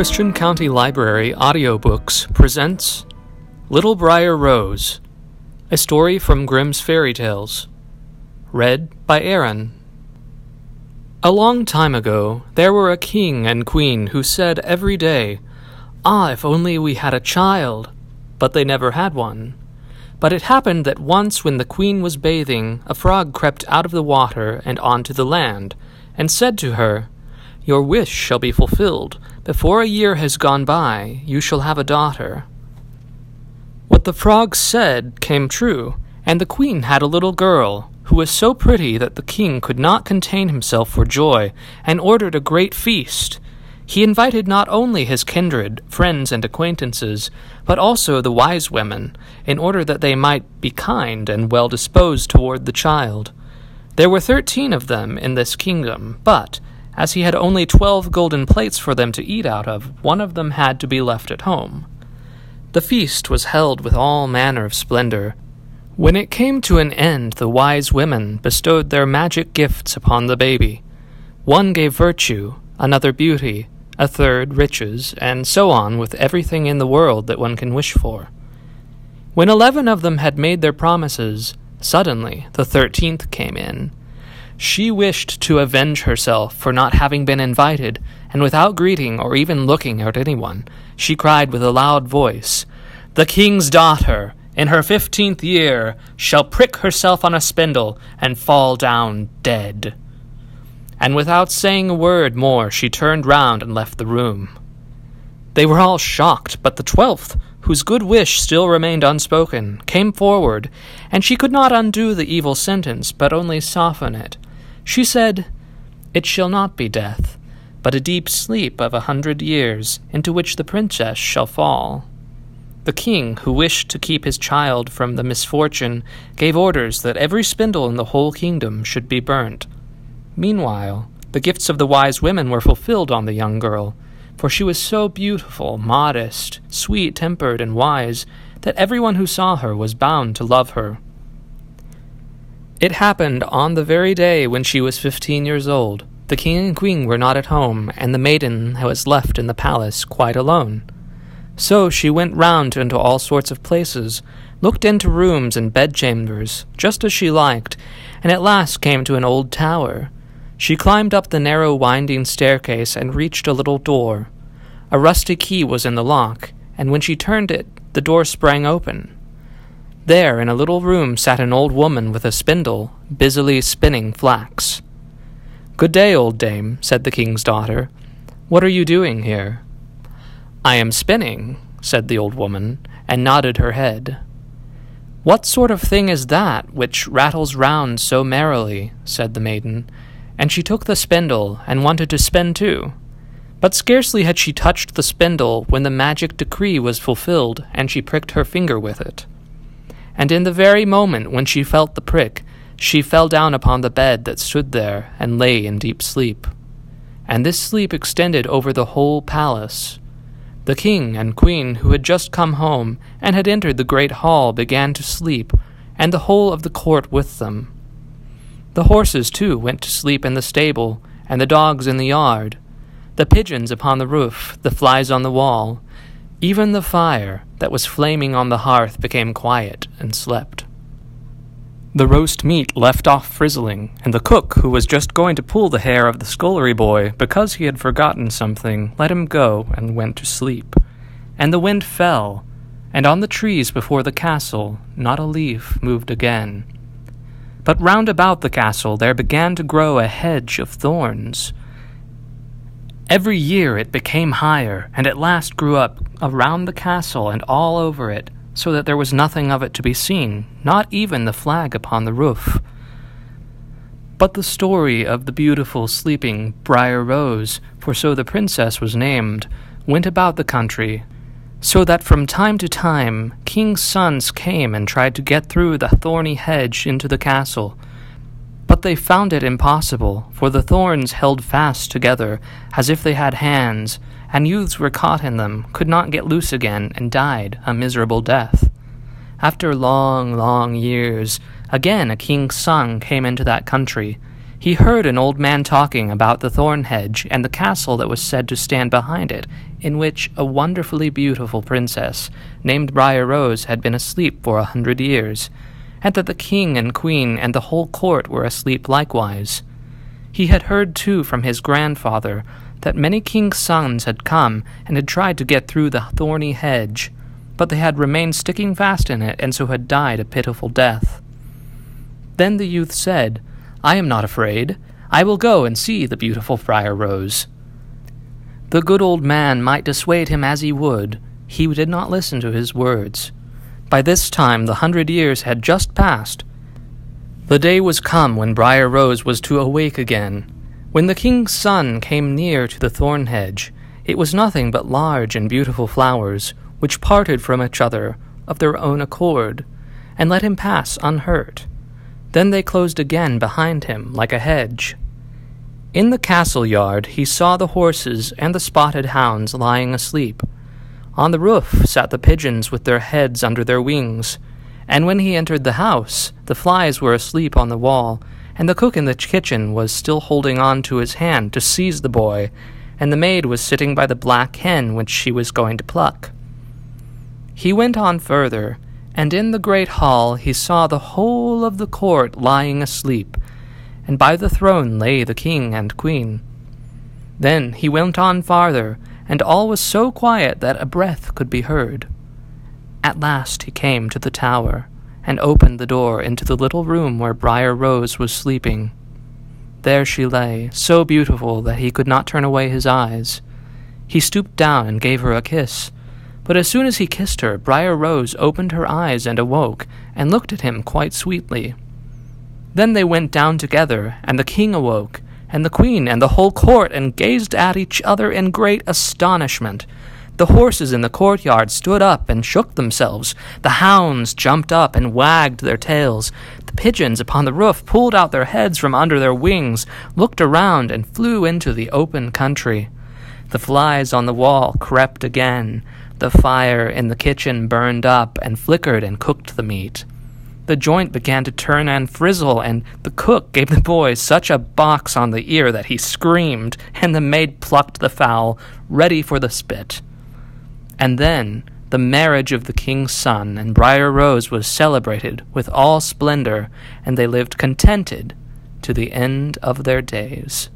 Christian County Library Audiobooks presents Little Briar-Rose, a story from Grimm's Fairy Tales, read by Aaron. A long time ago, there were a king and queen who said every day, "Ah, if only we had a child," but they never had one. But it happened that once when the queen was bathing, a frog crept out of the water and onto the land, and said to her, "Your wish shall be fulfilled. Before a year has gone by, you shall have a daughter." What the frog said came true, and the queen had a little girl, who was so pretty that the king could not contain himself for joy, and ordered a great feast. He invited not only his kindred, friends, and acquaintances, but also the wise women, in order that they might be kind and well disposed toward the child. There were 13 of them in this kingdom, but as he had only 12 golden plates for them to eat out of, one of them had to be left at home. The feast was held with all manner of splendor. When it came to an end, the wise women bestowed their magic gifts upon the baby. One gave virtue, another beauty, a third riches, and so on with everything in the world that one can wish for. When 11 of them had made their promises, suddenly the 13th came in. She wished to avenge herself for not having been invited, and without greeting or even looking at anyone, she cried with a loud voice, "The king's daughter, in her 15th year, shall prick herself on a spindle and fall down dead." And without saying a word more, she turned round and left the room. They were all shocked, but the 12th, whose good wish still remained unspoken, came forward, and she could not undo the evil sentence, but only soften it. She said, "It shall not be death, but a deep sleep of 100 years, into which the princess shall fall." The king, who wished to keep his child from the misfortune, gave orders that every spindle in the whole kingdom should be burnt. Meanwhile, the gifts of the wise women were fulfilled on the young girl, for she was so beautiful, modest, sweet-tempered, and wise, that everyone who saw her was bound to love her. It happened on the very day when she was 15 years old. The king and queen were not at home, and the maiden was left in the palace quite alone. So she went round into all sorts of places, looked into rooms and bedchambers, just as she liked, and at last came to an old tower. She climbed up the narrow winding staircase and reached a little door. A rusty key was in the lock, and when she turned it, the door sprang open. There, in a little room, sat an old woman with a spindle, busily spinning flax. "Good day, old dame," said the king's daughter. "What are you doing here?" "I am spinning," said the old woman, and nodded her head. "What sort of thing is that which rattles round so merrily?" said the maiden, and she took the spindle and wanted to spin too. But scarcely had she touched the spindle when the magic decree was fulfilled, and she pricked her finger with it. And in the very moment when she felt the prick, she fell down upon the bed that stood there and lay in deep sleep. And this sleep extended over the whole palace. The king and queen, who had just come home and had entered the great hall, began to sleep, and the whole of the court with them. The horses, too, went to sleep in the stable, and the dogs in the yard, the pigeons upon the roof, the flies on the wall. Even the fire that was flaming on the hearth became quiet and slept. The roast meat left off frizzling, and the cook, who was just going to pull the hair of the scullery boy because he had forgotten something, let him go and went to sleep. And the wind fell, and on the trees before the castle not a leaf moved again. But round about the castle there began to grow a hedge of thorns. Every year it became higher, and at last grew up around the castle and all over it, so that there was nothing of it to be seen, not even the flag upon the roof. But the story of the beautiful sleeping Briar-Rose, for so the princess was named, went about the country, so that from time to time kings' sons came and tried to get through the thorny hedge into the castle. But they found it impossible, for the thorns held fast together, as if they had hands, and youths were caught in them, could not get loose again, and died a miserable death. After long, long years, again a king's son came into that country. He heard an old man talking about the thorn hedge and the castle that was said to stand behind it, in which a wonderfully beautiful princess named Briar-Rose had been asleep for 100 years, and that the king and queen and the whole court were asleep likewise. He had heard, too, from his grandfather that many kings' sons had come and had tried to get through the thorny hedge, but they had remained sticking fast in it, and so had died a pitiful death. Then the youth said, "I am not afraid. I will go and see the beautiful Briar-Rose." The good old man might dissuade him as he would, he did not listen to his words. By this time the 100 years had just passed. The day was come when Briar-Rose was to awake again. When the king's son came near to the thorn hedge, it was nothing but large and beautiful flowers, which parted from each other of their own accord, and let him pass unhurt. Then they closed again behind him like a hedge. In the castle yard he saw the horses and the spotted hounds lying asleep. On the roof sat the pigeons with their heads under their wings, and when he entered the house, the flies were asleep on the wall, and the cook in the kitchen was still holding on to his hand to seize the boy, and the maid was sitting by the black hen which she was going to pluck. He went on further, and in the great hall he saw the whole of the court lying asleep, and by the throne lay the king and queen. Then he went on farther, and all was so quiet that a breath could be heard. At last he came to the tower, and opened the door into the little room where Briar-Rose was sleeping. There she lay, so beautiful that he could not turn away his eyes. He stooped down and gave her a kiss, but as soon as he kissed her, Briar-Rose opened her eyes and awoke, and looked at him quite sweetly. Then they went down together, and the king awoke, and the queen and the whole court, and gazed at each other in great astonishment. The horses in the courtyard stood up and shook themselves. The hounds jumped up and wagged their tails. The pigeons upon the roof pulled out their heads from under their wings, looked around, and flew into the open country. The flies on the wall crept again. The fire in the kitchen burned up and flickered and cooked the meat. The joint began to turn and frizzle, and the cook gave the boy such a box on the ear that he screamed, and the maid plucked the fowl, ready for the spit. And then the marriage of the king's son and Briar-Rose was celebrated with all splendor, and they lived contented to the end of their days.